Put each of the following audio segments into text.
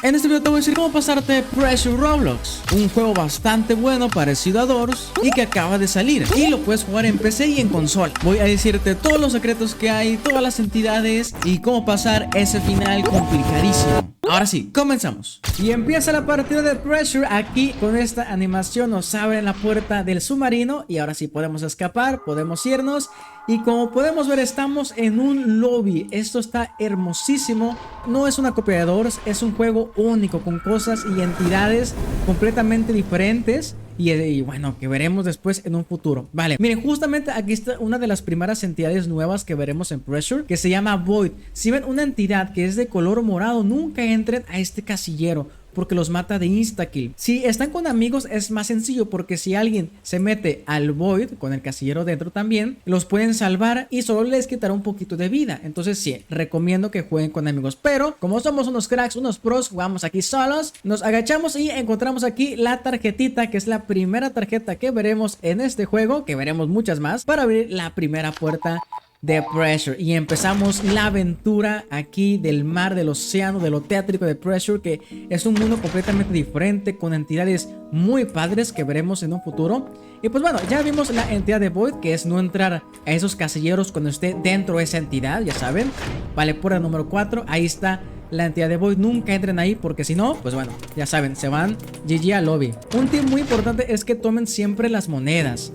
En este video te voy a decir cómo pasarte Pressure Roblox, un juego bastante bueno parecido a Doors y que acaba de salir y lo puedes jugar en PC y en consola. Voy a decirte todos los secretos que hay, todas las entidades y cómo pasar ese final complicadísimo. Ahora sí, comenzamos. Y empieza la partida de Pressure. Aquí con esta animación nos abren la puerta del submarino y ahora sí podemos escapar, podemos irnos. Y como podemos ver, estamos en un lobby. Esto está hermosísimo. No es una copia de Doors, es un juego único con cosas y entidades completamente diferentes. Y bueno, que veremos después en un futuro. Vale, miren, justamente aquí está una de las primeras entidades nuevas que veremos en Pressure, que se llama Void. Si ven una entidad que es de color morado, nunca entren a este casillero, porque los mata de insta-kill. Si están con amigos es más sencillo, porque si alguien se mete al Void con el casillero dentro también, los pueden salvar y solo les quitará un poquito de vida. Entonces sí, recomiendo que jueguen con amigos. Pero como somos unos cracks, unos pros, jugamos aquí solos. Nos agachamos y encontramos aquí la tarjetita, que es la primera tarjeta que veremos en este juego, que veremos muchas más, para abrir la primera puerta de Pressure. Y empezamos la aventura aquí del mar, del océano, de lo teátrico de Pressure, que es un mundo completamente diferente con entidades muy padres que veremos en un futuro. Y pues bueno, ya vimos la entidad de Void, que es no entrar a esos casilleros cuando esté dentro de esa entidad, ya saben. Vale, puerta número 4, ahí está la entidad de Void. Nunca entren ahí porque si no, pues bueno, ya saben, se van GG al lobby. Un tip muy importante es que tomen siempre las monedas,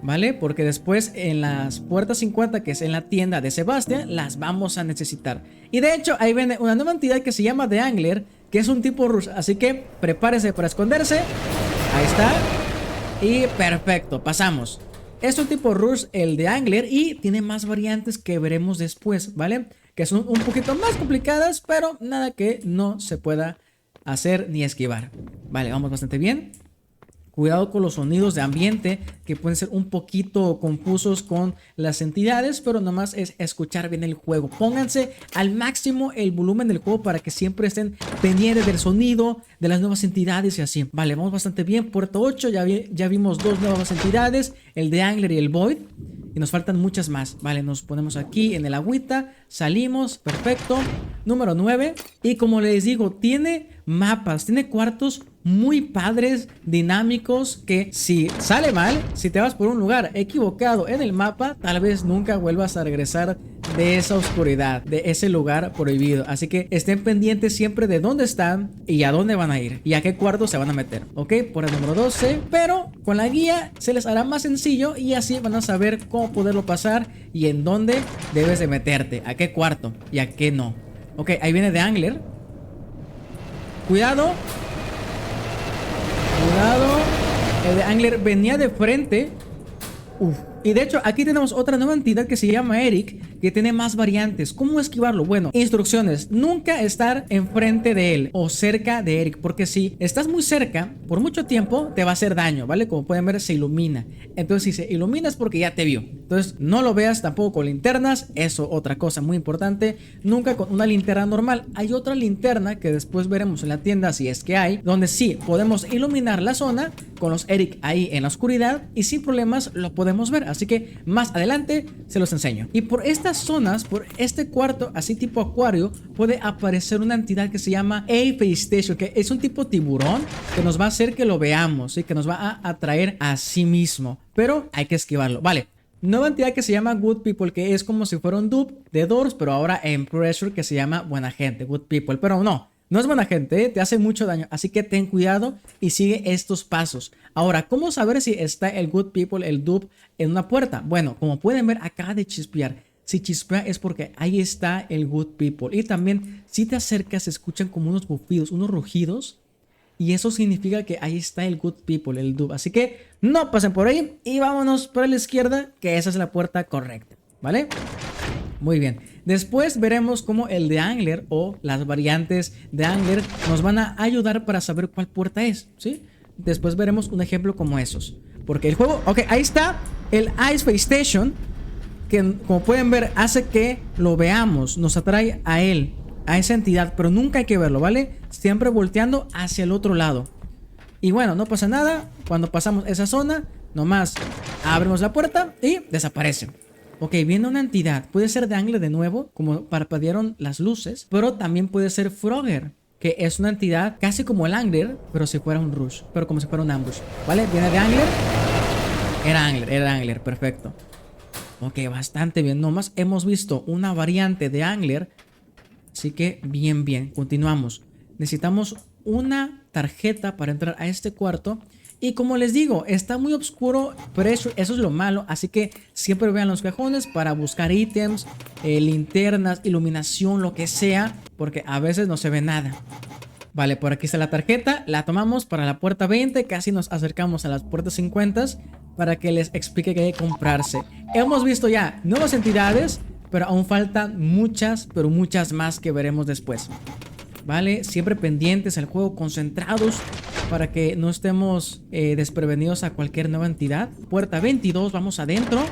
¿vale? Porque después en las puertas 50, que es en la tienda de Sebastian, las vamos a necesitar. Y de hecho ahí viene una nueva entidad que se llama The Angler, que es un tipo rush, así que prepárese para esconderse. Ahí está. Y perfecto, pasamos. Es un tipo rush el The Angler y tiene más variantes que veremos después, ¿vale? Que son un poquito más complicadas, pero nada que no se pueda hacer ni esquivar. Vale, vamos bastante bien. Cuidado con los sonidos de ambiente, que pueden ser un poquito confusos con las entidades, pero nomás es escuchar bien el juego. Pónganse al máximo el volumen del juego para que siempre estén pendientes del sonido, de las nuevas entidades y así. Vale, vamos bastante bien. Puerta 8, ya vimos dos nuevas entidades, el de Angler y el Void. Y nos faltan muchas más. Vale, nos ponemos aquí en el agüita, salimos, perfecto. Número 9. Y como les digo, tiene mapas, tiene cuartos muy padres, dinámicos, que si sale mal, si te vas por un lugar equivocado en el mapa, tal vez nunca vuelvas a regresar de esa oscuridad, de ese lugar prohibido. Así que estén pendientes siempre de dónde están y a dónde van a ir y a qué cuarto se van a meter, ¿ok? Por el número 12, pero con la guía se les hará más sencillo y así van a saber cómo poderlo pasar y en dónde debes de meterte, a qué cuarto y a qué no. Ok, ahí viene The Angler. Cuidado. Cuidado. El Angler venía de frente. Uf. Y de hecho aquí tenemos otra nueva entidad que se llama Eric, que tiene más variantes. ¿Cómo esquivarlo? Bueno, instrucciones: nunca estar enfrente de él o cerca de Eric, porque si estás muy cerca por mucho tiempo te va a hacer daño, ¿vale? Como pueden ver, se ilumina. Entonces si se ilumina es porque ya te vio. Entonces no lo veas tampoco con linternas. Eso, otra cosa muy importante, nunca con una linterna normal. Hay otra linterna que después veremos en la tienda, si es que hay, donde sí podemos iluminar la zona con los Eric ahí en la oscuridad y sin problemas lo podemos ver. Así que más adelante se los enseño. Y por estas zonas, por este cuarto así tipo acuario, puede aparecer una entidad que se llama A-Station, que es un tipo tiburón que nos va a hacer que lo veamos y que nos va a atraer a sí mismo. Pero hay que esquivarlo. Vale. Nueva entidad que se llama Good People, que es como si fuera un dupe de Doors, pero ahora en Pressure, que se llama Buena Gente, Good People. Pero no es buena gente, ¿eh? Te hace mucho daño, así que ten cuidado y sigue estos pasos. Ahora, ¿cómo saber si está el Good People, el dupe, en una puerta? Bueno, como pueden ver, acaba de chispear. Si chispea es porque ahí está el Good People. Y también, si te acercas, se escuchan como unos bufidos, unos rugidos. Y eso significa que ahí está el Good People, el dupe. Así que no pasen por ahí y vámonos por la izquierda, que esa es la puerta correcta, ¿vale? Muy bien. Después veremos cómo el de Angler o las variantes de Angler nos van a ayudar para saber cuál puerta es, ¿sí? Después veremos un ejemplo como esos. Porque el juego... Ok, ahí está el Ice Face Station, que como pueden ver hace que lo veamos, nos atrae a él, a esa entidad, pero nunca hay que verlo, ¿vale? Siempre volteando hacia el otro lado. Y bueno, no pasa nada. Cuando pasamos esa zona, nomás abrimos la puerta y desaparece. Ok, viene una entidad. Puede ser de Angler de nuevo, como parpadearon las luces, pero también puede ser Frogger, que es una entidad casi como el Angler, pero si fuera un Rush, pero como si fuera un Ambush, ¿vale? Viene de Angler. Era Angler, perfecto. Ok, bastante bien. Nomás hemos visto una variante de Angler. Así que bien, continuamos. Necesitamos una tarjeta para entrar a este cuarto. Y como les digo, está muy oscuro, pero eso es lo malo. Así que siempre vean los cajones para buscar ítems, linternas, iluminación, lo que sea, porque a veces no se ve nada. Vale, por aquí está la tarjeta, la tomamos para la puerta 20, casi nos acercamos a las puertas 50 para que les explique qué hay que comprarse. Hemos visto ya nuevas entidades, pero aún faltan muchas, pero muchas más que veremos después. Vale, siempre pendientes al juego, concentrados para que no estemos desprevenidos a cualquier nueva entidad. Puerta 22, vamos adentro.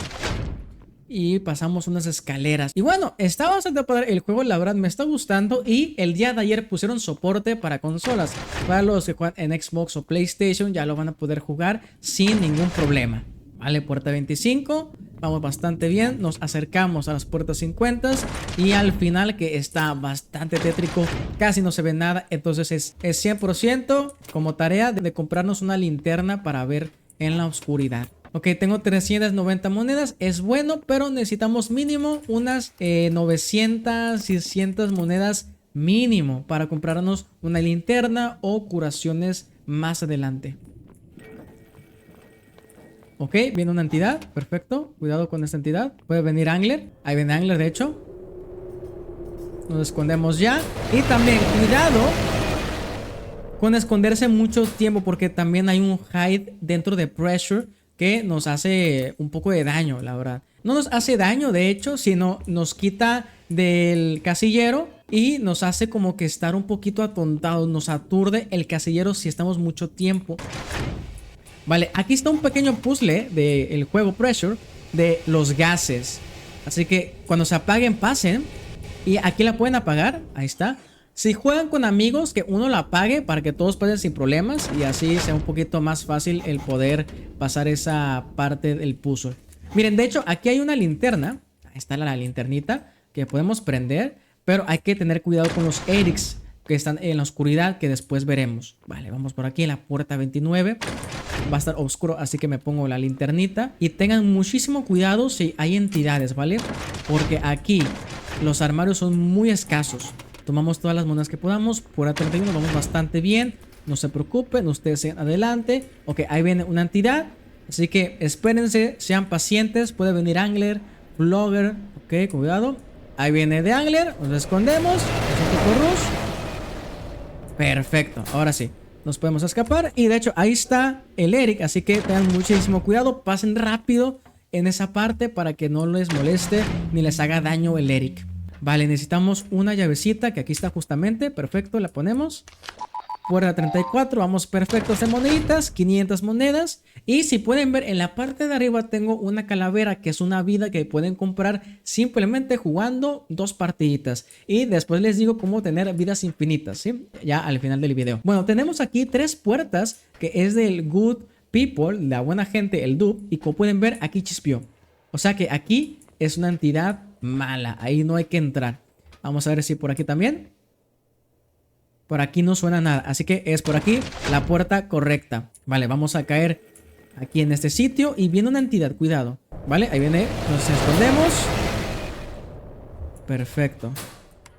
Y pasamos unas escaleras. Y bueno, está bastante padre el juego, la verdad me está gustando. Y el día de ayer pusieron soporte para consolas. Para los que juegan en Xbox o PlayStation ya lo van a poder jugar sin ningún problema. Vale, puerta 25. Vamos bastante bien. Nos acercamos a las puertas 50. Y al final, que está bastante tétrico, casi no se ve nada. Entonces es 100% como tarea de comprarnos una linterna para ver en la oscuridad. Ok, tengo 390 monedas, es bueno, pero necesitamos mínimo unas 900, 600 monedas mínimo para comprarnos una linterna o curaciones más adelante. Ok, viene una entidad, perfecto, cuidado con esta entidad. Puede venir Angler, ahí viene Angler de hecho. Nos escondemos ya. Y también cuidado con esconderse mucho tiempo, porque también hay un hide dentro de Pressure que nos hace un poco de daño, la verdad. No nos hace daño, de hecho, sino nos quita del casillero y nos hace como que estar un poquito atontados. Nos aturde el casillero si estamos mucho tiempo. Vale, aquí está un pequeño puzzle del juego Pressure de los gases. Así que cuando se apaguen, pasen. Y aquí la pueden apagar, ahí está. Si juegan con amigos, que uno la apague para que todos pasen sin problemas y así sea un poquito más fácil el poder pasar esa parte del puzzle. Miren, de hecho, aquí hay una linterna. Ahí está la linternita que podemos prender, pero hay que tener cuidado con los Erics que están en la oscuridad, que después veremos. Vale, vamos por aquí en la puerta 29. Va a estar oscuro, así que me pongo la linternita. Y tengan muchísimo cuidado si hay entidades, ¿vale? Porque aquí los armarios son muy escasos. Tomamos todas las monedas que podamos. Puerta 31, vamos bastante bien. No se preocupen, ustedes sigan adelante. Ok, ahí viene una entidad. Así que espérense, sean pacientes. Puede venir Angler, Vlogger. Ok, cuidado. Ahí viene de Angler, nos escondemos. Es un poco rush. Perfecto, ahora sí. Nos podemos escapar. Y de hecho ahí está el Eric. Así que tengan muchísimo cuidado. Pasen rápido en esa parte para que no les moleste ni les haga daño el Eric. Vale, necesitamos una llavecita que aquí está justamente. Perfecto, la ponemos. Puerta 34, vamos perfectos de moneditas, 500 monedas. Y si pueden ver en la parte de arriba tengo una calavera que es una vida que pueden comprar simplemente jugando 2 partiditas. Y después les digo cómo tener vidas infinitas, ¿sí? Ya al final del video. Bueno, tenemos aquí 3 puertas que es del Good People, la buena gente, el Dub. Y como pueden ver aquí chispeó. O sea que aquí es una entidad mala, ahí no hay que entrar. Vamos a ver si por aquí también. Por aquí no suena nada, así que es por aquí la puerta correcta. Vale, vamos a caer aquí en este sitio. Y viene una entidad, cuidado. Vale, ahí viene, nos escondemos. Perfecto.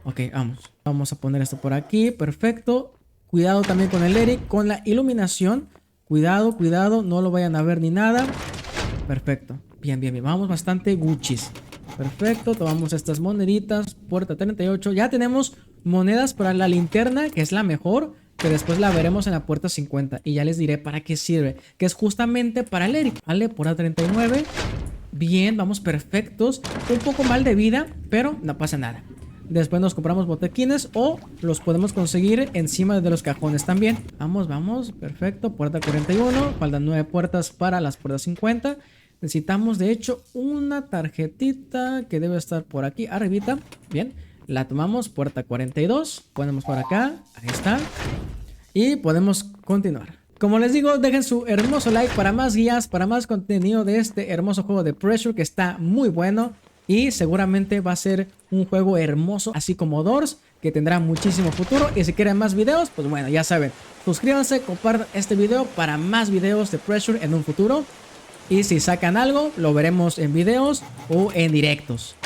Ok, vamos. Vamos a poner esto por aquí, perfecto. Cuidado también con el Eric, con la iluminación. Cuidado, cuidado, no lo vayan a ver ni nada. Perfecto, bien, bien, bien. Vamos bastante Gucci's. Perfecto, tomamos estas moneditas. Puerta 38, ya tenemos monedas para la linterna, que es la mejor, que después la veremos en la puerta 50 y ya les diré para qué sirve, que es justamente para el Eric. Vale, puerta 39. Bien, vamos perfectos. Un poco mal de vida, pero no pasa nada. Después nos compramos botequines o los podemos conseguir encima de los cajones también. Vamos, vamos, perfecto. Puerta 41, faltan 9 puertas para las puertas 50. Necesitamos de hecho una tarjetita que debe estar por aquí arribita. Bien, la tomamos, puerta 42. Ponemos por acá, ahí está. Y podemos continuar. Como les digo, dejen su hermoso like para más guías, para más contenido de este hermoso juego de Pressure que está muy bueno. Y seguramente va a ser un juego hermoso, así como Doors, que tendrá muchísimo futuro. Y si quieren más videos, pues bueno, ya saben, suscríbanse, compartan este video para más videos de Pressure en un futuro. Y si sacan algo, lo veremos en videos o en directos.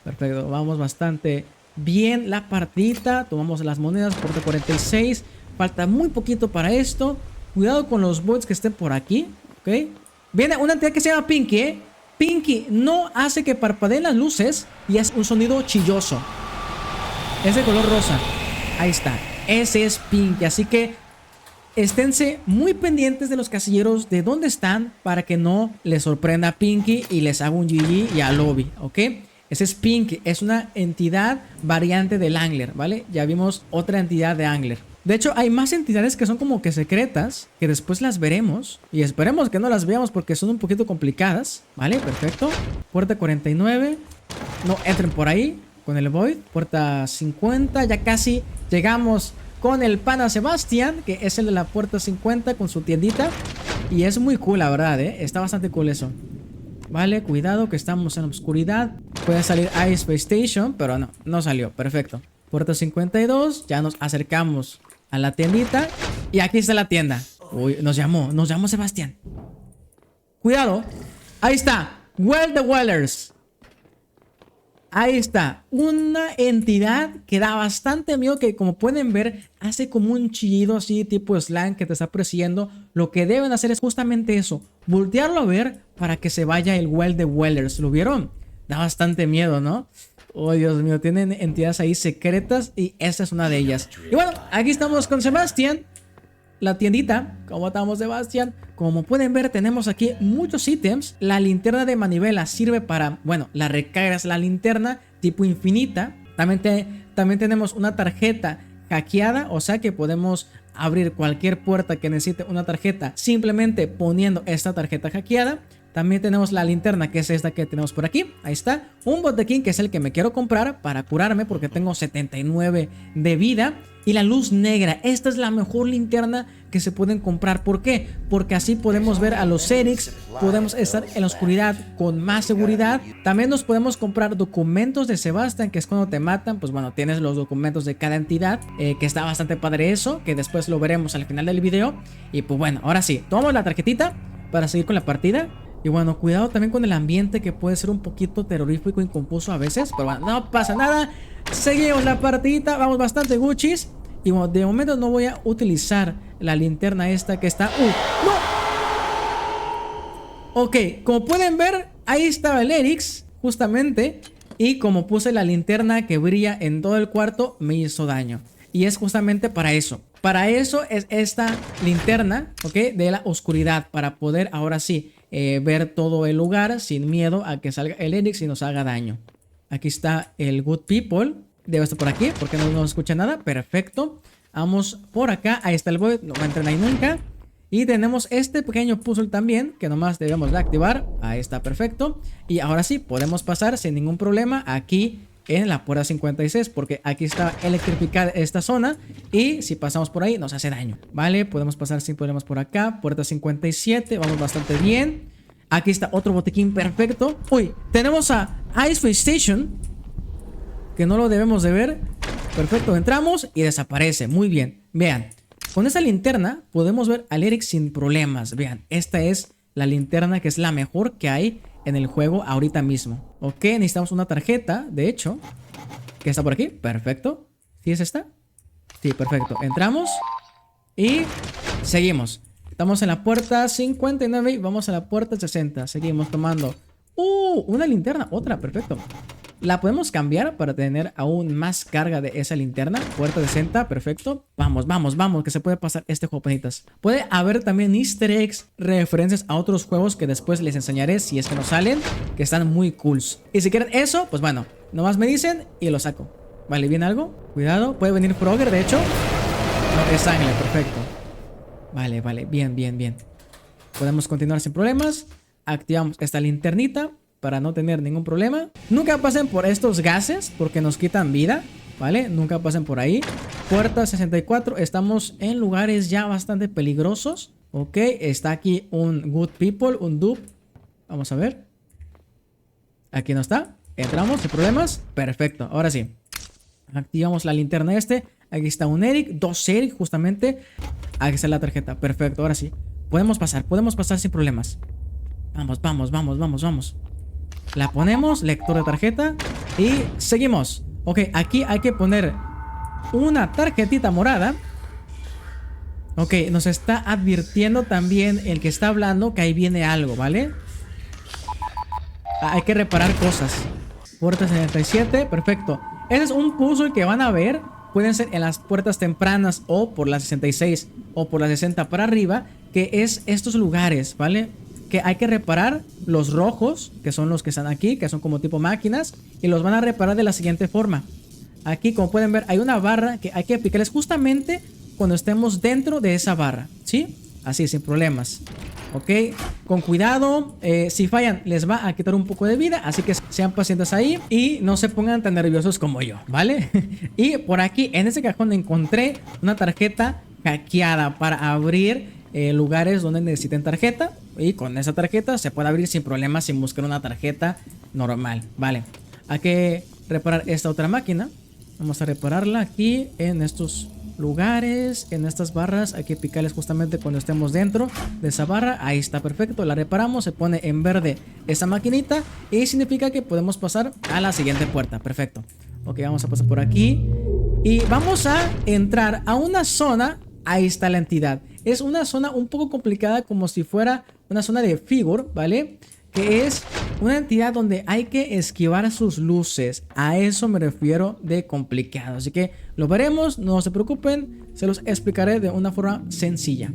Perfecto, vamos bastante bien la partida. Tomamos las monedas, puerta 46. Falta muy poquito para esto. Cuidado con los bots que estén por aquí, ¿ok? Viene una entidad que se llama Pinky, ¿eh? Pinky no hace que parpadeen las luces y es un sonido chilloso. Es de color rosa. Ahí está. Ese es Pinky, así que esténse muy pendientes de los casilleros de dónde están para que no les sorprenda a Pinky y les haga un GG y a lobby, ¿ok? Ese es Pinky, es una entidad variante del Angler, ¿vale? Ya vimos otra entidad de Angler. De hecho, hay más entidades que son como que secretas, que después las veremos. Y esperemos que no las veamos porque son un poquito complicadas, ¿vale? Perfecto. Puerta 49. No entren por ahí con el Void. Puerta 50, ya casi llegamos con el pana Sebastián, que es el de la puerta 50 con su tiendita. Y es muy cool, la verdad, ¿eh? Está bastante cool eso. Vale, cuidado que estamos en la oscuridad. Puede salir Ice Space Station, pero no salió. Perfecto. Puerta 52, ya nos acercamos a la tiendita. Y aquí está la tienda. Uy, nos llamó Sebastián. Cuidado. Ahí está. Well the Wellers. Ahí está. Una entidad que da bastante miedo. Que como pueden ver, hace como un chillido así tipo slang que te está persiguiendo. Lo que deben hacer es justamente eso. Voltearlo a ver para que se vaya el Well the Wellers. ¿Lo vieron? Da bastante miedo, ¿no? Oh, Dios mío, tienen entidades ahí secretas y esta es una de ellas. Y bueno, aquí estamos con Sebastián. La tiendita, ¿cómo estamos, Sebastián? Como pueden ver, tenemos aquí muchos ítems. La linterna de manivela sirve para, bueno, la recargas la linterna tipo infinita. También tenemos una tarjeta hackeada, o sea que podemos abrir cualquier puerta que necesite una tarjeta simplemente poniendo esta tarjeta hackeada. También tenemos la linterna, que es esta que tenemos por aquí. Ahí está. Un botequín, que es el que me quiero comprar para curarme porque tengo 79 de vida. Y la luz negra. Esta es la mejor linterna que se pueden comprar. ¿Por qué? Porque así podemos ver a los Erix. Podemos estar en la oscuridad con más seguridad. También nos podemos comprar documentos de Sebastián, que es cuando te matan. Pues bueno, tienes los documentos de cada entidad. Que está bastante padre eso. Que después lo veremos al final del video. Y pues bueno, ahora sí. Tomamos la tarjetita para seguir con la partida. Y bueno, cuidado también con el ambiente, que puede ser un poquito terrorífico y confuso a veces. Pero bueno, no pasa nada. Seguimos la partidita. Vamos bastante Gucci's. Y bueno, de momento no voy a utilizar la linterna esta que está... ¡No! Ok, como pueden ver, ahí estaba el Erix, justamente. Y como puse la linterna que brilla en todo el cuarto, me hizo daño. Y es justamente para eso. Para eso es esta linterna, ¿ok? De la oscuridad. Para poder, ahora sí, ver todo el lugar sin miedo a que salga el Erix y nos haga daño. Aquí está el Good People. Debe estar por aquí porque no escucha nada. Perfecto. Vamos por acá. Ahí está el Void. No entren ahí nunca. Y tenemos este pequeño puzzle también, que nomás debemos de activar. Ahí está, perfecto. Y ahora sí, podemos pasar sin ningún problema aquí en la puerta 56, porque aquí está electrificada esta zona. Y si pasamos por ahí nos hace daño. Vale, podemos pasar sin problemas por acá. Puerta 57, vamos bastante bien. Aquí está otro botiquín perfecto. Uy, tenemos a Ice Space Station, que no lo debemos de ver. Perfecto, entramos y desaparece. Muy bien, vean. Con esta linterna podemos ver al Erix sin problemas. Vean, esta es la linterna que es la mejor que hay en el juego ahorita mismo. Ok, necesitamos una tarjeta, de hecho, que está por aquí. Perfecto. ¿Sí es esta? Sí, perfecto. Entramos y seguimos. Estamos en la puerta 59 y vamos a la puerta 60. Seguimos tomando. Una linterna, otra, perfecto. La podemos cambiar para tener aún más carga de esa linterna. Puerta 60, perfecto. Vamos, vamos, vamos, que se puede pasar este juego, penitas. Puede haber también easter eggs, referencias a otros juegos que después les enseñaré si es que nos salen, que están muy cools. Y si quieren eso, pues bueno, nomás me dicen y lo saco. Vale, ¿viene algo? Cuidado, puede venir Frogger, de hecho. No, es sangre, perfecto. Vale, vale, bien, bien, bien. Podemos continuar sin problemas. Activamos esta linternita para no tener ningún problema. Nunca pasen por estos gases porque nos quitan vida, ¿vale? Nunca pasen por ahí. Puerta 64. Estamos en lugares ya bastante peligrosos. Ok, está aquí un Good People, un dupe. Vamos a ver. Aquí no está. Entramos sin problemas. Perfecto, ahora sí. Activamos la linterna Aquí está un Eric, 2 Eric justamente. Aquí está la tarjeta, perfecto, ahora sí. Podemos pasar sin problemas. Vamos. La ponemos, lector de tarjeta. Y seguimos. Ok, aquí hay que poner una tarjetita morada. Ok, nos está advirtiendo también el que está hablando que ahí viene algo, ¿vale? Hay que reparar cosas. Puerta 77, perfecto. Ese es un puzzle que van a ver. Pueden ser en las puertas tempranas o por las 66 o por las 60 para arriba, que es estos lugares, ¿vale? Que hay que reparar los rojos, que son los que están aquí, que son como tipo máquinas, y los van a reparar de la siguiente forma. Aquí, como pueden ver, hay una barra que hay que picarles justamente cuando estemos dentro de esa barra, ¿sí? Así, sin problemas. Ok, con cuidado, si fallan les va a quitar un poco de vida, así que sean pacientes ahí y no se pongan tan nerviosos como yo, ¿vale? Y por aquí en este cajón encontré una tarjeta hackeada para abrir lugares donde necesiten tarjeta, y con esa tarjeta se puede abrir sin problemas sin buscar una tarjeta normal, ¿vale? Hay que reparar esta otra máquina. Vamos a repararla aquí en estos lugares, en estas barras. Hay que picarles justamente cuando estemos dentro de esa barra. Ahí está, perfecto, la reparamos. Se pone en verde esa maquinita y significa que podemos pasar a la siguiente puerta. Perfecto. Ok, vamos a pasar por aquí y vamos a entrar a una zona. Ahí está la entidad. Es una zona un poco complicada, como si fuera una zona de figure, ¿vale? Que es una entidad donde hay que esquivar sus luces. A eso me refiero de complicado. Así que lo veremos, no se preocupen. Se los explicaré de una forma sencilla.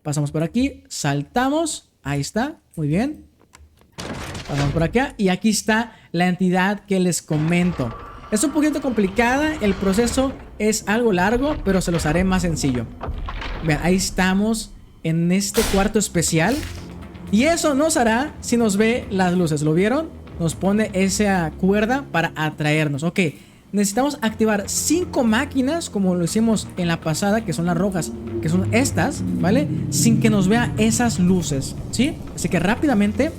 Pasamos por aquí, saltamos. Ahí está, muy bien. Pasamos por acá y aquí está la entidad que les comento. Es un poquito complicada, el proceso es algo largo, pero se los haré más sencillo. Vean, ahí estamos en este cuarto especial. Y eso nos hará si nos ve las luces. ¿Lo vieron? Nos pone esa cuerda para atraernos. Ok, necesitamos activar 5 máquinas como lo hicimos en la pasada, que son las rojas, que son estas, ¿vale? Sin que nos vea esas luces, ¿sí? Así que rápidamente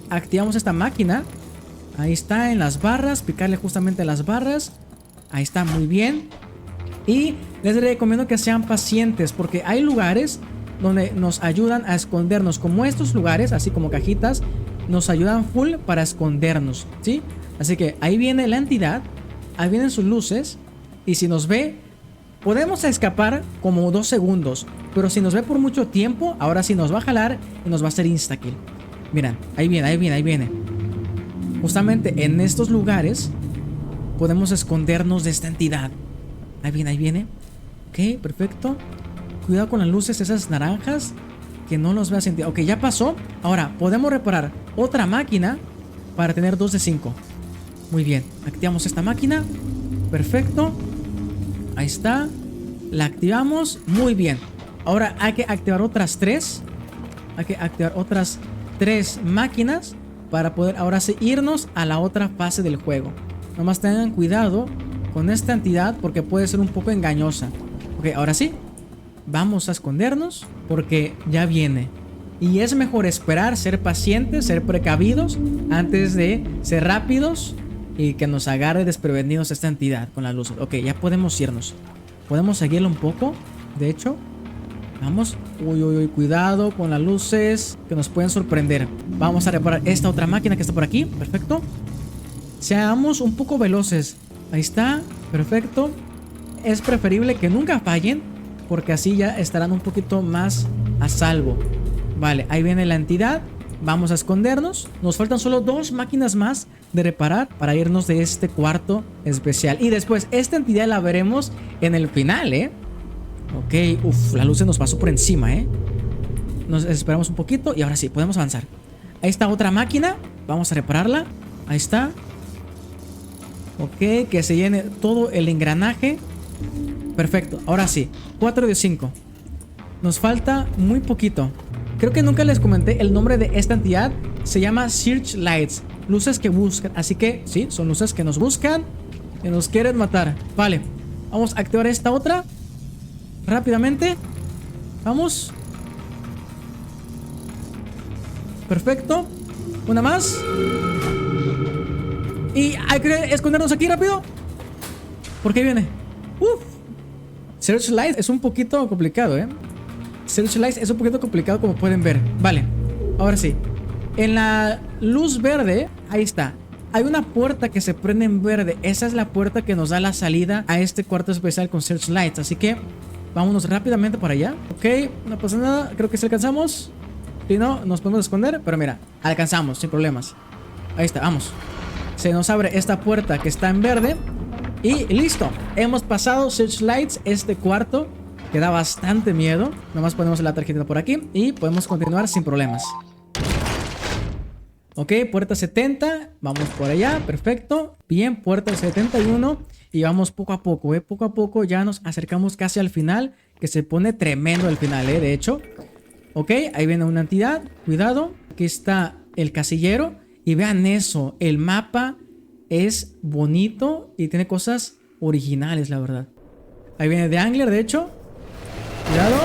activamos esta máquina. Ahí está en las barras, picarle justamente a las barras. Ahí está, muy bien. Y les recomiendo que sean pacientes porque hay lugares donde nos ayudan a escondernos, como estos lugares, así como cajitas, nos ayudan full para escondernos, ¿sí? Así que ahí viene la entidad, ahí vienen sus luces, y si nos ve, podemos escapar como 2 segundos, pero si nos ve por mucho tiempo, ahora sí nos va a jalar y nos va a hacer insta-kill. Miren, ahí viene. Justamente en estos lugares podemos escondernos de esta entidad. Ahí viene. Ok, perfecto. Cuidado con las luces esas naranjas, que no los vea sentir. Ok, ya pasó. Ahora podemos reparar otra máquina para tener 2 de 5. Muy bien, activamos esta máquina. Perfecto. Ahí está. La activamos. Muy bien. Ahora hay que activar otras 3. Hay que activar otras 3 máquinas para poder ahora sí irnos a la otra fase del juego. Nomás tengan cuidado con esta entidad porque puede ser un poco engañosa. Ok, ahora sí. Vamos a escondernos porque ya viene. Y es mejor esperar, ser pacientes, ser precavidos antes de ser rápidos y que nos agarre desprevenidos esta entidad con las luces. Ok, ya podemos irnos. Podemos seguirlo un poco. De hecho, vamos. Uy, cuidado con las luces que nos pueden sorprender. Vamos a reparar esta otra máquina que está por aquí. Perfecto. Seamos un poco veloces. Ahí está. Perfecto. Es preferible que nunca fallen, porque así ya estarán un poquito más a salvo. Vale, ahí viene la entidad. Vamos a escondernos. Nos faltan solo 2 máquinas más de reparar para irnos de este cuarto especial. Y después esta entidad la veremos en el final, Ok, la luz se nos pasó por encima, Nos esperamos un poquito y ahora sí, podemos avanzar. Ahí está otra máquina. Vamos a repararla. Ahí está. Ok, que se llene todo el engranaje. Perfecto, ahora sí, 4 de 5. Nos falta muy poquito. Creo que nunca les comenté el nombre de esta entidad. Se llama Searchlights, luces que buscan. Así que sí, son luces que nos buscan, que nos quieren matar. Vale, vamos a activar esta otra rápidamente. Vamos. Perfecto. Una más. Y hay que escondernos aquí rápido. ¿Por qué viene? Uf. Searchlight es un poquito complicado, Searchlight es un poquito complicado, como pueden ver. Vale, ahora sí. En la luz verde, ahí está. Hay una puerta que se prende en verde. Esa es la puerta que nos da la salida a este cuarto especial con Searchlights. Así que vámonos rápidamente para allá. Ok, no pasa nada. Creo que si alcanzamos. Si no, nos podemos esconder. Pero mira, alcanzamos sin problemas. Ahí está, vamos. Se nos abre esta puerta que está en verde. Y listo, hemos pasado Searchlights, este cuarto que da bastante miedo. Nomás ponemos la tarjeta por aquí y podemos continuar sin problemas. Ok, puerta 70, vamos por allá, perfecto. Bien, puerta 71 y vamos poco a poco, poco a poco ya nos acercamos casi al final, que se pone tremendo el final, de hecho. Ok, ahí viene una entidad, cuidado, aquí está el casillero y vean eso, el mapa es bonito y tiene cosas originales, la verdad. Ahí viene The Angler, de hecho. Cuidado.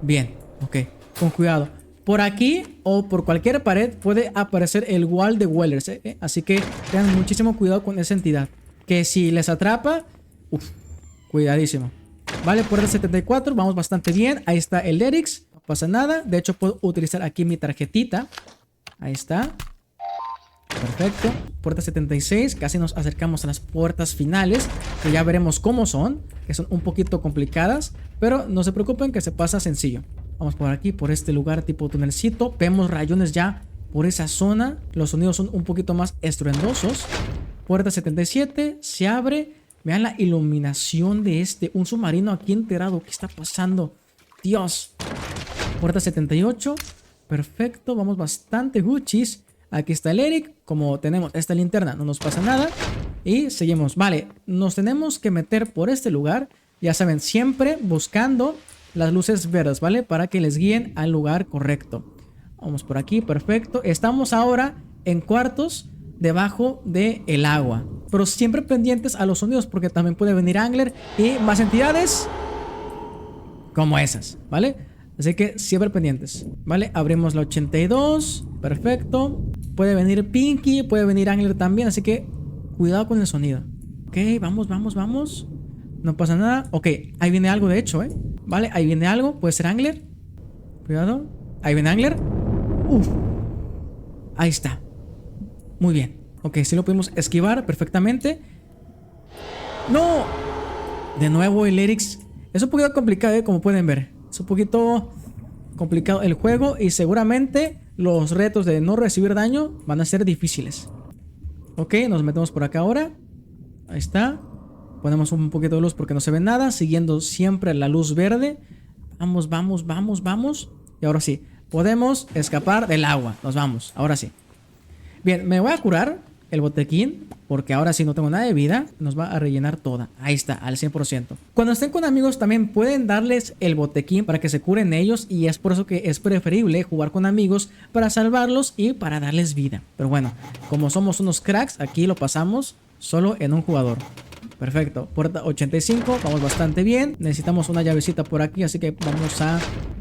Bien, ok, con cuidado. Por aquí o por cualquier pared puede aparecer el wall de Wellers, así que tengan muchísimo cuidado con esa entidad, que si les atrapa, cuidadísimo. Vale, puerta 74, vamos bastante bien. Ahí está el Erix, no pasa nada. De hecho puedo utilizar aquí mi tarjetita. Ahí está. Perfecto, puerta 76, casi nos acercamos a las puertas finales, que ya veremos cómo son, que son un poquito complicadas, pero no se preocupen que se pasa sencillo. Vamos por aquí, por este lugar tipo tunelcito, vemos rayones ya por esa zona, los sonidos son un poquito más estruendosos. Puerta 77, se abre, vean la iluminación de un submarino aquí enterrado, ¿qué está pasando? Dios. Puerta 78, perfecto, vamos bastante guchis. Aquí está el Eric, como tenemos esta linterna no nos pasa nada. Y seguimos, vale, nos tenemos que meter por este lugar. Ya saben, siempre buscando las luces verdes, ¿vale? Para que les guíen al lugar correcto. Vamos por aquí, perfecto. Estamos ahora en cuartos debajo del agua, pero siempre pendientes a los sonidos, porque también puede venir Angler y más entidades como esas, ¿vale? Así que siempre pendientes, ¿vale? Abrimos la 82, perfecto. Puede venir Pinky, puede venir Angler también, así que cuidado con el sonido. Ok, vamos, vamos, vamos. No pasa nada. Ok, ahí viene algo de hecho, Vale, ahí viene algo, puede ser Angler. Cuidado, ahí viene Angler. Uf. Ahí está. Muy bien. Ok, sí lo pudimos esquivar perfectamente. ¡No! De nuevo el Erix. Es un poquito complicado, como pueden ver. Es un poquito complicado el juego y seguramente los retos de no recibir daño van a ser difíciles. Ok, nos metemos por acá ahora. Ahí está. Ponemos un poquito de luz porque no se ve nada, siguiendo siempre la luz verde. Vamos, vamos, vamos, vamos. Y ahora sí, podemos escapar del agua. Nos vamos, ahora sí. Bien, me voy a curar el botequín, porque ahora sí no tengo nada de vida. Nos va a rellenar toda. Ahí está, al 100%. Cuando estén con amigos también pueden darles el botequín para que se curen ellos, y es por eso que es preferible jugar con amigos para salvarlos y para darles vida. Pero bueno, como somos unos cracks, aquí lo pasamos solo en un jugador. Perfecto, puerta 85, vamos bastante bien. Necesitamos una llavecita por aquí, así que vamos a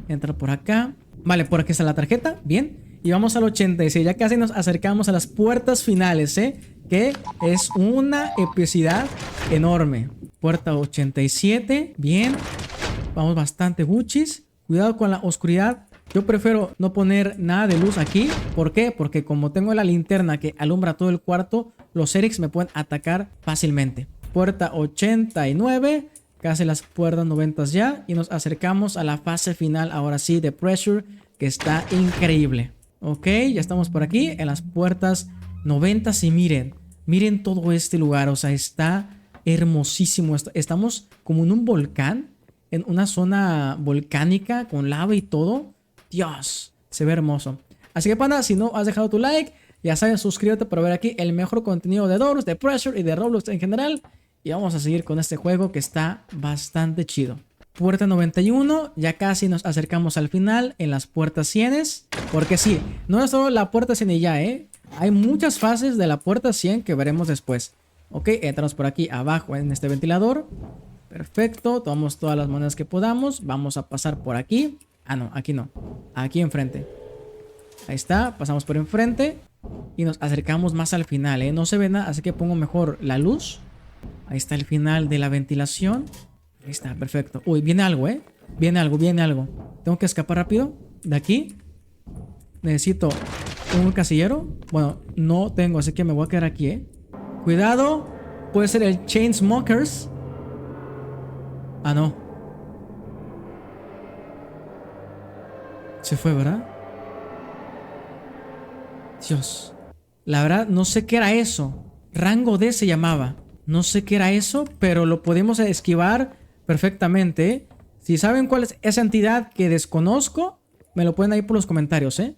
entrar por acá. Vale, por aquí está la tarjeta, bien. Y vamos al 86, ya casi nos acercamos a las puertas finales, que es una epicidad enorme. Puerta 87, bien. Vamos bastante guchis. Cuidado con la oscuridad. Yo prefiero no poner nada de luz aquí. ¿Por qué? Porque como tengo la linterna que alumbra todo el cuarto, los Erics me pueden atacar fácilmente. Puerta 89, casi las puertas 90 ya. Y nos acercamos a la fase final, ahora sí, de Pressure, que está increíble. Ok, ya estamos por aquí en las puertas 90 y miren todo este lugar, o sea, está hermosísimo. Estamos como en un volcán, en una zona volcánica con lava y todo. Dios, se ve hermoso. Así que panda, si no has dejado tu like, ya sabes, suscríbete para ver aquí el mejor contenido de Doors, de Pressure y de Roblox en general. Y vamos a seguir con este juego que está bastante chido. Puerta 91, ya casi nos acercamos al final en las puertas 100. Porque sí, no es solo la puerta 100 y ya, hay muchas fases de la puerta 100 que veremos después. Ok, entramos por aquí abajo en este ventilador. Perfecto, tomamos todas las monedas que podamos. Vamos a pasar por aquí. Ah, no, aquí no. Aquí enfrente. Ahí está, pasamos por enfrente. Y nos acercamos más al final, no se ve nada, así que pongo mejor la luz. Ahí está el final de la ventilación. Ahí está, perfecto. Uy, viene algo, ¿eh? Viene algo, viene algo. Tengo que escapar rápido de aquí. Necesito un casillero. Bueno, no tengo, así que me voy a quedar aquí, ¿eh? Cuidado. Puede ser el Chainsmokers. Ah, no. Se fue, ¿verdad? Dios. La verdad, no sé qué era eso. Rango D se llamaba. No sé qué era eso, pero lo podemos esquivar perfectamente. Si saben cuál es esa entidad que desconozco, me lo pueden ahí por los comentarios, ¿eh?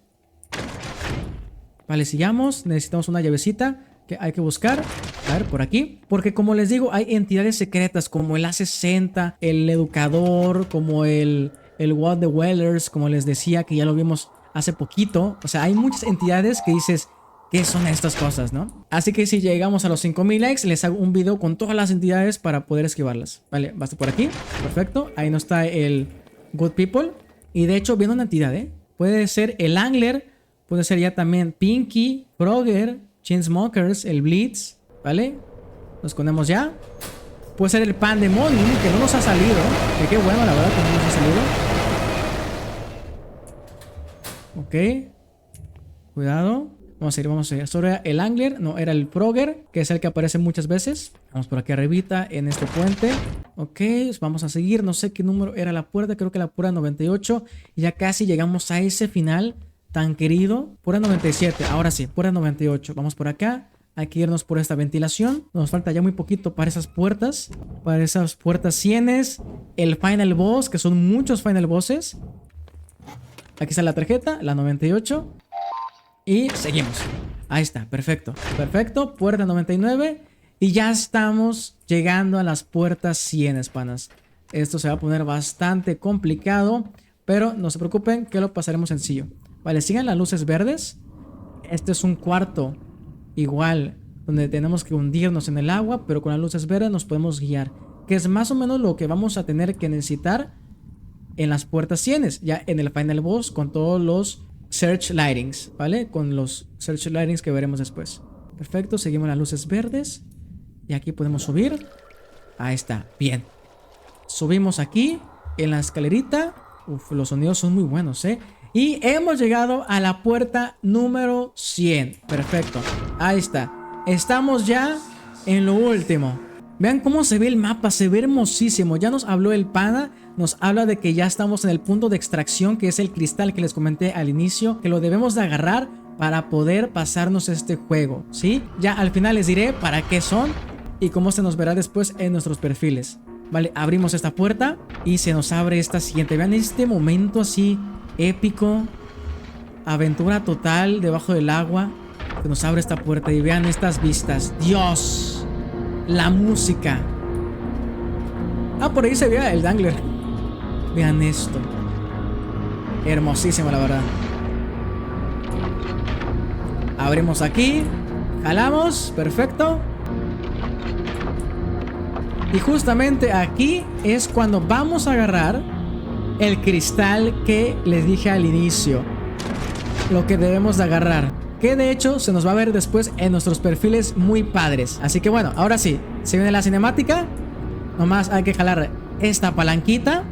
Vale, sigamos. Necesitamos una llavecita que hay que buscar. A ver, por aquí. Porque como les digo, hay entidades secretas como el A60, el Educador, como el What the Wellers, como les decía, que ya lo vimos hace poquito. O sea, hay muchas entidades que dices, ¿qué son estas cosas, no? Así que si llegamos a los 5000 likes, les hago un video con todas las entidades para poder esquivarlas. Vale, basta por aquí. Perfecto. Ahí no está el Good People. Y de hecho, viene una entidad, ¿eh? Puede ser el Angler. Puede ser ya también Pinky, Frogger, Chainsmokers, el Blitz. ¿Vale? Nos escondemos ya. Puede ser el Pandemonium, que no nos ha salido. Que qué bueno, la verdad, que no nos ha salido. Ok. Cuidado. Vamos a ir, vamos a ir. Esto era el Angler, no, era el Frogger, que es el que aparece muchas veces. Vamos por aquí arribita, en este puente. Ok, vamos a seguir. No sé qué número era la puerta, creo que la puerta 98. Y ya casi llegamos a ese final tan querido. Puerta 97, ahora sí, puerta 98. Vamos por acá. Hay que irnos por esta ventilación. Nos falta ya muy poquito para esas puertas. Para esas puertas 100. El Final Boss, que son muchos Final Bosses. Aquí está la tarjeta, la 98. Y seguimos. Ahí está, perfecto. Perfecto, puerta 99. Y ya estamos llegando a las puertas 100, panas. Esto se va a poner bastante complicado, pero no se preocupen que lo pasaremos sencillo. Vale, sigan las luces verdes. Este es un cuarto igual, donde tenemos que hundirnos en el agua, pero con las luces verdes nos podemos guiar. Que es más o menos lo que vamos a tener que necesitar en las puertas 100. Ya en el Final Boss con todos los Searchlightings, ¿vale? Con los Searchlightings que veremos después. Perfecto, seguimos las luces verdes. Y aquí podemos subir. Ahí está, bien. Subimos aquí, en la escalerita. Uf, los sonidos son muy buenos, ¿eh? Y hemos llegado a la puerta número 100. Perfecto, ahí está. Estamos ya en lo último. Vean cómo se ve el mapa, se ve hermosísimo. Ya nos habló el pana. Nos habla de que ya estamos en el punto de extracción, que es el cristal que les comenté al inicio, que lo debemos de agarrar para poder pasarnos este juego, ¿sí? Ya al final les diré para qué son y cómo se nos verá después en nuestros perfiles. Vale, abrimos esta puerta y se nos abre esta siguiente. Vean este momento así épico, aventura total debajo del agua, que nos abre esta puerta y vean estas vistas. Dios, la música. Ah, por ahí se ve el Dangler. Vean esto. Hermosísimo, la verdad. Abrimos aquí. Jalamos. Perfecto. Y justamente aquí es cuando vamos a agarrar el cristal que les dije al inicio. Lo que debemos de agarrar. Que de hecho se nos va a ver después en nuestros perfiles muy padres. Así que bueno, ahora sí. Se viene la cinemática. Nomás hay que jalar esta palanquita.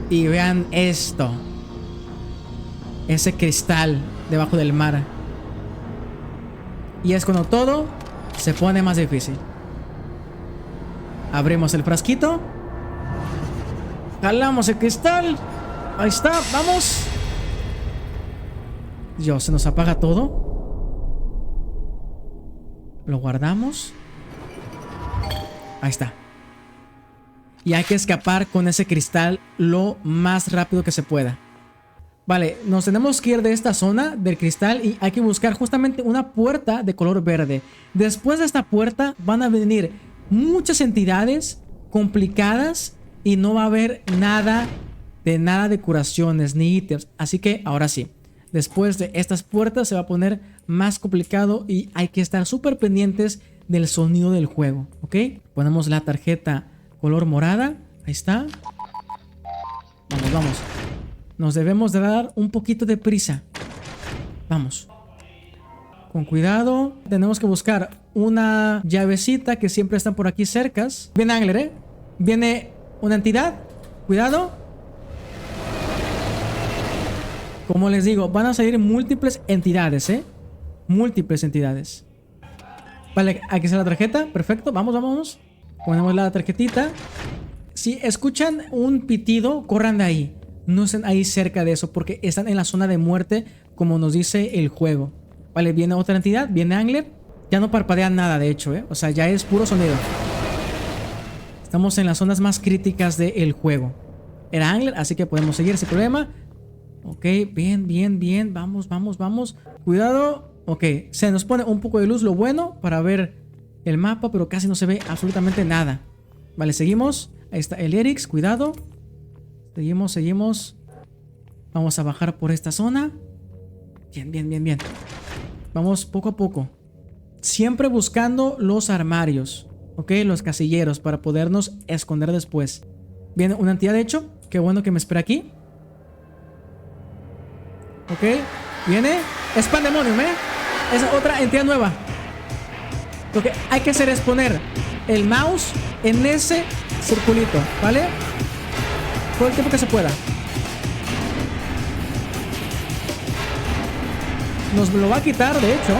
Y vean esto. Ese cristal debajo del mar. Y es cuando todo se pone más difícil. Abrimos el frasquito. Jalamos el cristal. Ahí está, vamos. Dios, se nos apaga todo. Lo guardamos. Ahí está. Y hay que escapar con ese cristal lo más rápido que se pueda. Vale, nos tenemos que ir de esta zona del cristal y hay que buscar justamente una puerta de color verde. Después de esta puerta van a venir muchas entidades complicadas y no va a haber nada de curaciones ni ítems. Así que ahora sí, después de estas puertas se va a poner más complicado y hay que estar súper pendientes del sonido del juego, ¿ok? Ponemos la tarjeta color morada. Ahí está. Vamos, vamos. Nos debemos de dar un poquito de prisa. Vamos. Con cuidado. Tenemos que buscar una llavecita que siempre están por aquí cercas. Viene Angler, ¿eh? Viene una entidad. Cuidado. Como les digo, van a salir múltiples entidades, ¿eh? Múltiples entidades. Vale, aquí está la tarjeta. Perfecto, vamos, vamos. Ponemos la tarjetita. Si escuchan un pitido, corran de ahí. No estén ahí cerca de eso porque están en la zona de muerte, como nos dice el juego. Vale, viene otra entidad, viene Angler. Ya no parpadea nada, de hecho, ¿eh? O sea, ya es puro sonido. Estamos en las zonas más críticas del juego. Era Angler, así que podemos seguir sin problema. Ok, bien, bien, bien. Vamos, vamos, vamos. Cuidado. Ok, se nos pone un poco de luz, lo bueno, para ver el mapa, pero casi no se ve absolutamente nada. Vale, seguimos. Ahí está el Erix, cuidado. Seguimos, seguimos. Vamos a bajar por esta zona. Bien, bien, bien, bien. Vamos poco a poco. Siempre buscando los armarios. Ok, los casilleros para podernos esconder después. Viene una entidad, de hecho. Qué bueno que me espera aquí. Ok, viene. Es Pandemonium, ¿eh? Es otra entidad nueva. Lo que hay que hacer es poner el mouse en ese circulito, ¿vale? Todo el tiempo que se pueda. Nos lo va a quitar, de hecho.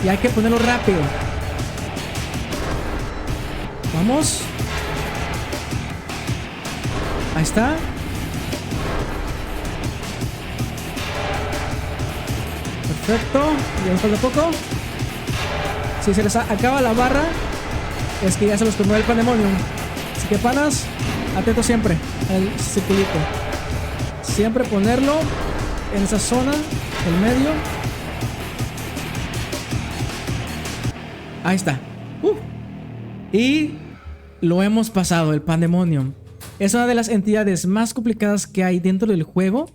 Y hay que ponerlo rápido. Vamos. Ahí está. Perfecto. Ya nos falta poco. Si se les acaba la barra, es que ya se los comió el Pandemonium. Así que, panas, atentos siempre al circulito. Siempre ponerlo en esa zona, el medio. Ahí está. Y lo hemos pasado, el Pandemonium. Es una de las entidades más complicadas que hay dentro del juego.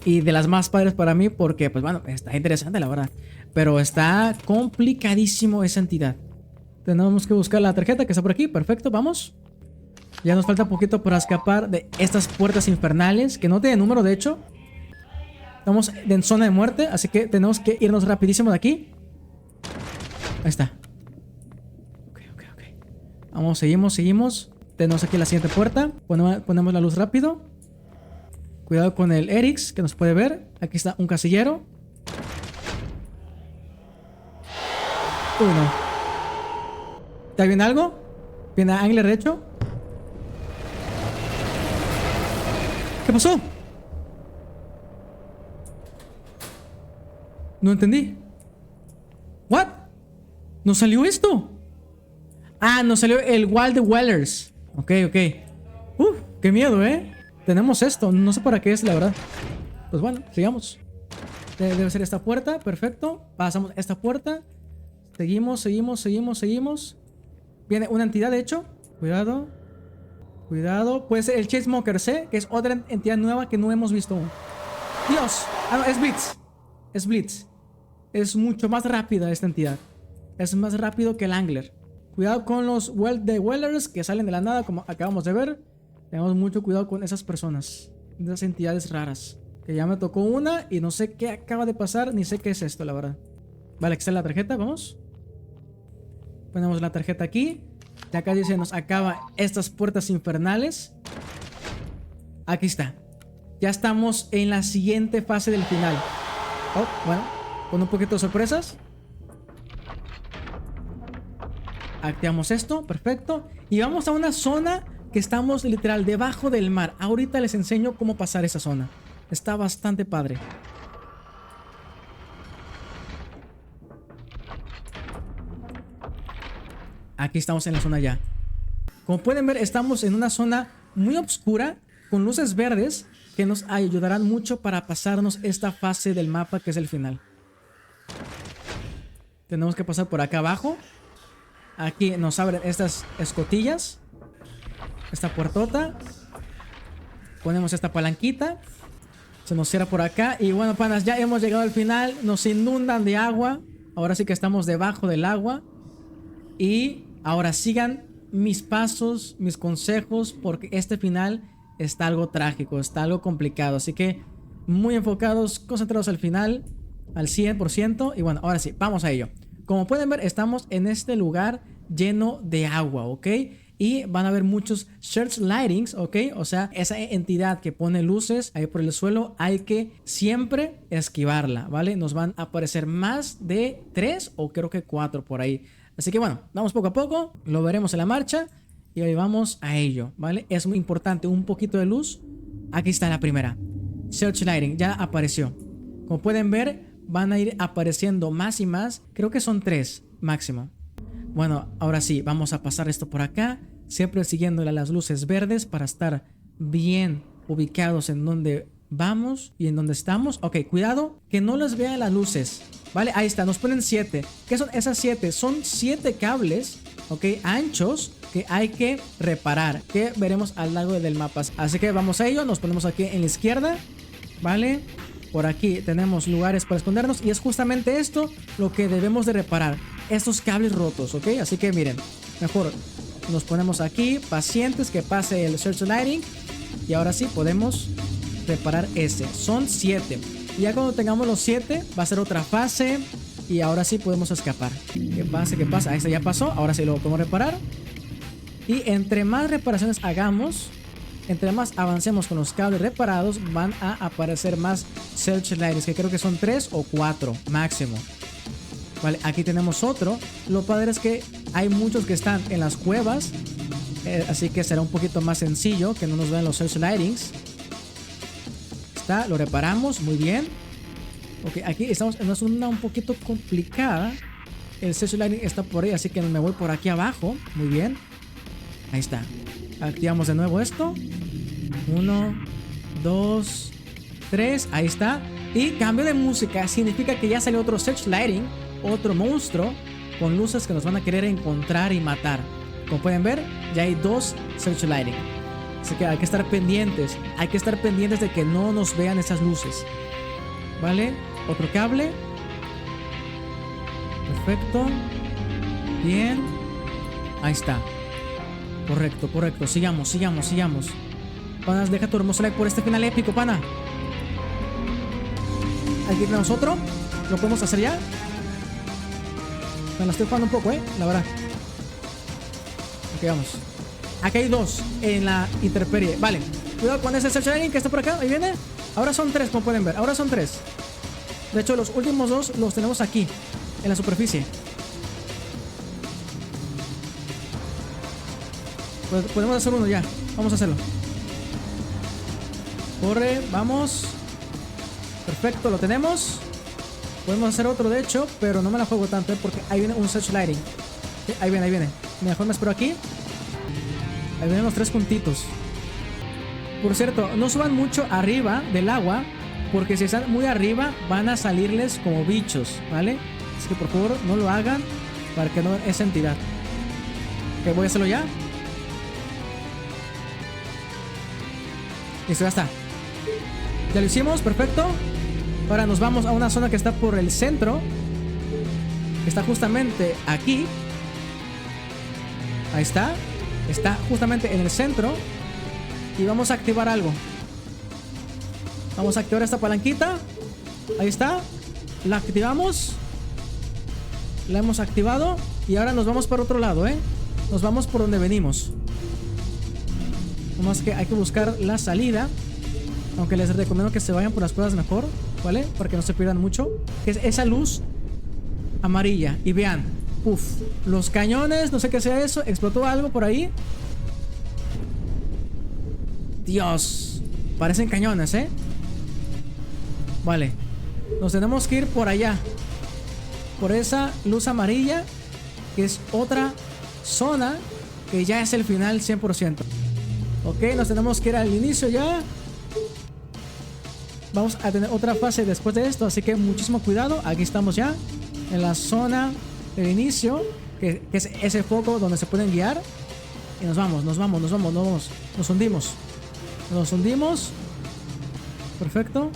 Y de las más padres para mí porque, pues bueno, está interesante la verdad. Pero está complicadísimo esa entidad. Tenemos que buscar la tarjeta que está por aquí. Perfecto, vamos. Ya nos falta poquito para escapar de estas puertas infernales, que no tienen número, de hecho. Estamos en zona de muerte, así que tenemos que irnos rapidísimo de aquí. Ahí está. Ok. Vamos, seguimos, seguimos. Tenemos aquí la siguiente puerta. Ponemos la luz rápido. Cuidado con el Erix, que nos puede ver. Aquí está un casillero. Uy, no. ¿Está bien algo? ¿Viene Angler, de hecho? ¿Qué pasó? No entendí. ¿What? ¿Nos salió esto? Ah, nos salió el Wall de Wellers. Ok. Qué miedo, ¿eh? Tenemos esto, no sé para qué es, la verdad. Pues bueno, sigamos. Debe ser esta puerta, perfecto. Pasamos esta puerta. Seguimos. Viene una entidad, de hecho. Cuidado. Puede ser el Chasmoker C, que es otra entidad nueva que no hemos visto aún. Dios. Ah, no, es Blitz. Es Blitz. Es mucho más rápida esta entidad. Es más rápido que el Angler. Cuidado con los Wellers que salen de la nada, como acabamos de ver. Tenemos mucho cuidado con esas personas, esas entidades raras. Que ya me tocó una y no sé qué acaba de pasar, ni sé qué es esto, la verdad. Vale, aquí está la tarjeta, vamos. Ponemos la tarjeta aquí. Ya casi se nos acaba estas puertas infernales. Aquí está. Ya estamos en la siguiente fase del final. Oh, bueno, con un poquito de sorpresas. Activamos esto, perfecto. Y vamos a una zona que estamos literal debajo del mar. Ahorita les enseño cómo pasar esa zona. Está bastante padre. Aquí estamos en la zona ya. Como pueden ver, estamos en una zona muy oscura con luces verdes que nos ayudarán mucho para pasarnos esta fase del mapa que es el final. Tenemos que pasar por acá abajo. Aquí nos abren estas escotillas. Esta puertota. Ponemos esta palanquita. Se nos cierra por acá. Y bueno, panas, ya hemos llegado al final. Nos inundan de agua. Ahora sí que estamos debajo del agua. Y ahora sigan mis pasos, mis consejos, porque este final está algo trágico, está algo complicado. Así que muy enfocados, concentrados al final. al 100%. Y bueno, ahora sí, vamos a ello. Como pueden ver, estamos en este lugar lleno de agua, ¿ok? Y van a ver muchos search lightings, ¿ok? O sea, esa entidad que pone luces ahí por el suelo, hay que siempre esquivarla, ¿vale? Nos van a aparecer más de 3 o creo que 4 por ahí. Así que bueno, vamos poco a poco, lo veremos en la marcha y ahí vamos a ello, ¿vale? Es muy importante un poquito de luz. Aquí está la primera. Search lighting, ya apareció. Como pueden ver, van a ir apareciendo más y más. Creo que son 3 máximo. Bueno, ahora sí, vamos a pasar esto por acá. Siempre siguiéndole a las luces verdes para estar bien ubicados en donde vamos y en donde estamos. Ok, cuidado que no les vean las luces. Vale, ahí está, nos ponen 7. ¿Qué son esas 7? Son 7 cables, ok, anchos que hay que reparar, que veremos al lado del mapa. Así que vamos a ello, nos ponemos aquí en la izquierda, ¿vale? Por aquí tenemos lugares para escondernos y es justamente esto lo que debemos de reparar, estos cables rotos, ¿ok? Así que miren, mejor nos ponemos aquí, pacientes que pase el search lighting y ahora sí podemos reparar ese. Son 7. Y ya cuando tengamos los 7 va a ser otra fase y ahora sí podemos escapar. ¿Qué pasa? ¿Qué pasa? Ahí está, ya pasó, ahora sí lo podemos reparar. Y entre más reparaciones hagamos, entre más avancemos con los cables reparados, van a aparecer más searchlights, que creo que son 3 o 4 máximo. Vale, aquí tenemos otro. Lo padre es que hay muchos que están en las cuevas, así que será un poquito más sencillo que no nos vean los searchlightings. Está, lo reparamos, muy bien. Ok, aquí estamos en una zona un poquito complicada. El searchlighting está por ahí, así que me voy por aquí abajo. Muy bien. Ahí está. Activamos de nuevo esto. 1, 2, 3. Ahí está. Y cambio de música. Significa que ya salió otro searchlighting. Otro monstruo con luces que nos van a querer encontrar y matar. Como pueden ver, ya hay 2 searchlighting. Así que hay que estar pendientes. Hay que estar pendientes de que no nos vean esas luces. ¿Vale? Otro cable. Perfecto. Bien. Ahí está. Correcto, correcto. Sigamos, sigamos, sigamos. Panas, deja tu hermoso like por este final épico, pana. Aquí tenemos otro. ¿Lo podemos hacer ya? Me la estoy jugando un poco, la verdad. Ok, vamos. Aquí hay 2 en la intemperie. Vale, cuidado con ese searchlighting que está por acá. Ahí viene. Ahora son 3, como pueden ver. Ahora son 3. De hecho, los últimos 2 los tenemos aquí, en la superficie. Pues podemos hacer uno ya. Vamos a hacerlo. Corre, vamos. Perfecto, lo tenemos. Podemos hacer otro de hecho, pero no me la juego tanto, porque ahí viene un searchlighting. Ahí viene, ahí viene. Mejor me espero aquí. Ahí vienen los 3 puntitos. Por cierto, no suban mucho arriba del agua, porque si están muy arriba van a salirles como bichos, ¿vale? Así que por favor no lo hagan para que no vean esa entidad. Ok, voy a hacerlo ya. Listo, ya está. Ya lo hicimos, perfecto. Ahora nos vamos a una zona que está por el centro. Que está justamente aquí. Ahí está. Está justamente en el centro. Y vamos a activar algo. Vamos a activar esta palanquita. Ahí está. La activamos. La hemos activado. Y ahora nos vamos para otro lado, Nos vamos por donde venimos. Nomás que hay que buscar la salida. Aunque les recomiendo que se vayan por las cuevas mejor, ¿vale? Para que no se pierdan mucho. Es esa luz amarilla. Y vean, uf, los cañones, no sé qué sea eso. Explotó algo por ahí. Dios, parecen cañones, Vale, nos tenemos que ir por allá, por esa luz amarilla, que es otra zona, que ya es el final 100%. Ok, nos tenemos que ir al inicio ya. Vamos a tener otra fase después de esto, así que muchísimo cuidado. Aquí estamos ya en la zona del inicio, que es ese foco donde se pueden guiar. Y nos vamos. Nos hundimos. Nos hundimos. Perfecto.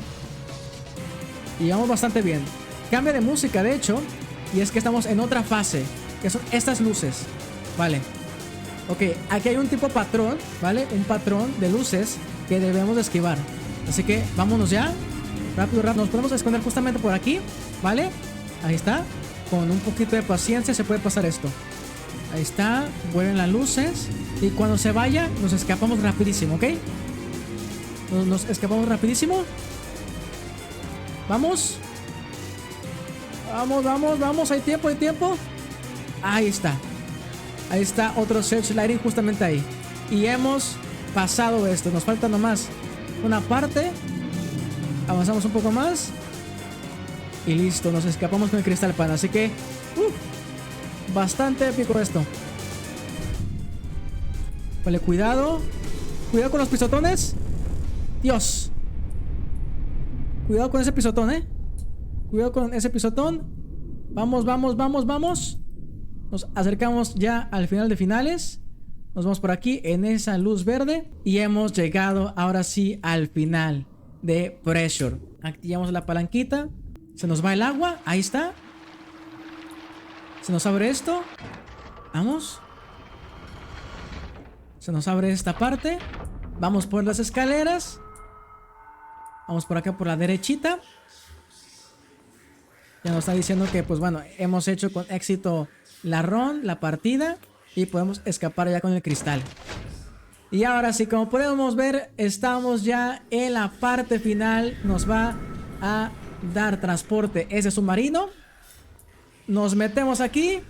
Y vamos bastante bien. Cambia de música, de hecho. Y es que estamos en otra fase, que son estas luces. Vale. Ok, aquí hay un tipo patrón, ¿vale? Un patrón de luces que debemos de esquivar. Así que vámonos ya. Rápido, rápido. Nos podemos esconder justamente por aquí. ¿vale? Ahí está. Con un poquito de paciencia se puede pasar esto. Ahí está, vuelven las luces. Y cuando se vaya, nos escapamos rapidísimo, ¿ok? Nos escapamos rapidísimo. Vamos. Vamos, hay tiempo, Ahí está. Ahí está otro searchlighting justamente ahí. Y hemos pasado esto. Nos falta nomás una parte. Avanzamos un poco más. Y listo, nos escapamos con el Crystal Pan. Así que bastante épico esto. Vale, cuidado. Cuidado con los pisotones. Dios. Cuidado con ese pisotón, Cuidado con ese pisotón. Vamos. Nos acercamos ya al final de finales. Nos vamos por aquí en esa luz verde. Y hemos llegado ahora sí al final de Pressure. Activamos la palanquita. Se nos va el agua. Ahí está. Se nos abre esto. Vamos. Se nos abre esta parte. Vamos por las escaleras. Vamos por acá por la derechita. Ya nos está diciendo que pues bueno, hemos hecho con éxito la run, la partida. Y podemos escapar ya con el cristal. Y ahora sí, como podemos ver, estamos ya en la parte final. Nos va a dar transporte ese submarino. Nos metemos aquí.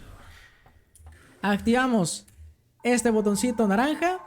Activamos este botoncito naranja.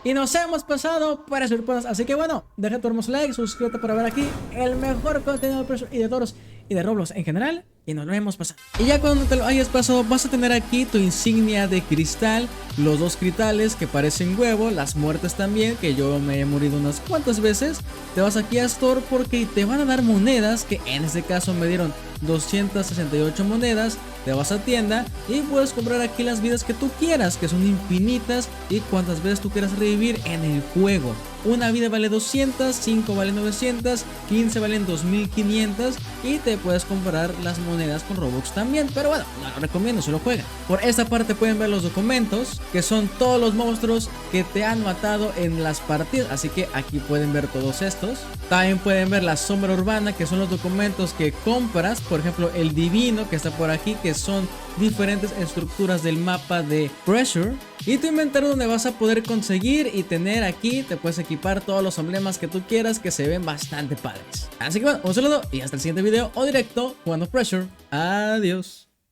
Y nos hemos pasado para sorpresas. Así que bueno, deja tu hermoso like, suscríbete para ver aquí el mejor contenido de Pressure y de Toros y de Roblox en general. Y nos lo hemos pasado. Y ya cuando te lo hayas pasado, vas a tener aquí tu insignia de cristal, los dos cristales que parecen huevo, las muertes también, que yo me he morido unas cuantas veces. Te vas aquí a Store porque te van a dar monedas, que en este caso me dieron 268 monedas. Te vas a tienda y puedes comprar aquí las vidas que tú quieras, que son infinitas, y cuantas veces tú quieras revivir en el juego. Una vida vale 200, 5 valen 900, 15 valen 2500 y te puedes comprar las monedas con Robux también. Pero bueno, no lo recomiendo, solo juega. Por esta parte pueden ver los documentos, que son todos los monstruos que te han matado en las partidas. Así que aquí pueden ver todos estos. También pueden ver la sombra urbana, que son los documentos que compras. Por ejemplo, el divino que está por aquí, que son diferentes estructuras del mapa de Pressure. Y tu inventario donde vas a poder conseguir y tener aquí, te puedes equipar todos los emblemas que tú quieras, que se ven bastante padres. Así que bueno, un saludo y hasta el siguiente video o directo jugando Pressure. Adiós.